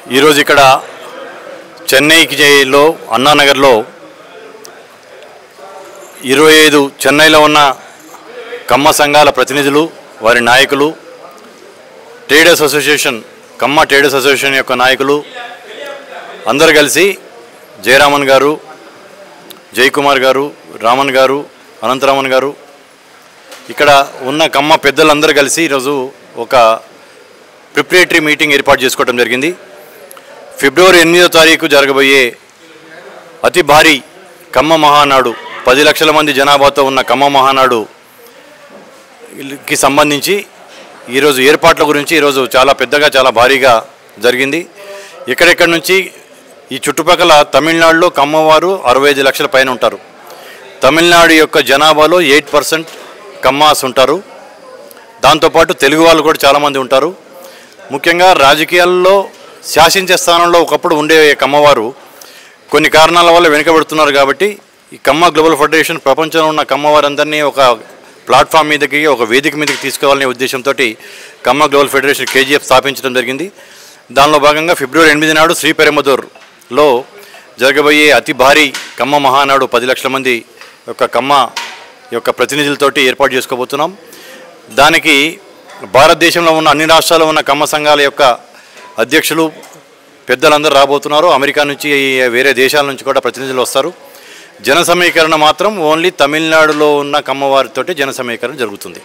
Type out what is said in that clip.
ఈరోజు ఇక్కడ చెన్నైలో అన్నానగర్లో 25 చెన్నైలో ఉన్న కమ్మ సంఘాల ప్రతినిధులు, వారి నాయకులు, ట్రేడర్స్ అసోసియేషన్, కమ్మ ట్రేడర్స్ అసోసియేషన్ యొక్క నాయకులు అందరూ కలిసి జయరామన్ గారు, జయకుమార్ గారు, రామన్ గారు, అనంతరామన్ గారు, ఇక్కడ ఉన్న కమ్మ పెద్దలందరూ కలిసి ఈరోజు ఒక ప్రిపరేటరీ మీటింగ్ ఏర్పాటు చేసుకోవడం జరిగింది. ఫిబ్రవరి 8వ తారీఖు జరగబోయే అతి భారీ కమ్మ మహానాడు, 10 లక్షల మంది జనాభాతో ఉన్న కమ్మ మహానాడుకి సంబంధించి ఈరోజు ఏర్పాట్ల గురించి ఈరోజు చాలా పెద్దగా, చాలా భారీగా జరిగింది. ఎక్కడెక్కడి నుంచి ఈ చుట్టుపక్కల తమిళనాడులో కమ్మవారు 65 లక్షల పైన ఉంటారు. తమిళనాడు యొక్క జనాభాలో 8% కమ్మాస్ ఉంటారు. దాంతోపాటు తెలుగు వాళ్ళు కూడా చాలామంది ఉంటారు. ముఖ్యంగా రాజకీయాల్లో శాసించే స్థానంలో ఒకప్పుడు ఉండే కమ్మవారు కొన్ని కారణాల వల్ల వెనుకబడుతున్నారు. కాబట్టి ఈ కమ్మ గ్లోబల్ ఫెడరేషన్ ప్రపంచంలో ఉన్న కమ్మవారందరినీ ఒక ప్లాట్ఫామ్ మీదకి, ఒక వేదిక మీదకి తీసుకోవాలనే ఉద్దేశంతో కమ్మ గ్లోబల్ ఫెడరేషన్ KGF స్థాపించడం జరిగింది. దానిలో భాగంగా ఫిబ్రవరి 8 నాడు శ్రీపెరంబదూర్లో జరగబోయే అతి భారీ కమ్మ మహానాడు 10 లక్షల మంది యొక్క కమ్మ యొక్క ప్రతినిధులతోటి ఏర్పాటు చేసుకోబోతున్నాం. దానికి భారతదేశంలో ఉన్న అన్ని రాష్ట్రాల్లో ఉన్న కమ్మ సంఘాల యొక్క అధ్యక్షులు, పెద్దలందరూ రాబోతున్నారు. అమెరికా నుంచి, వేరే దేశాల నుంచి కూడా ప్రతినిధులు వస్తారు. జన సమీకరణ మాత్రం ఓన్లీ తమిళనాడులో ఉన్న కమ్మవారితోటి జన సమీకరణ జరుగుతుంది.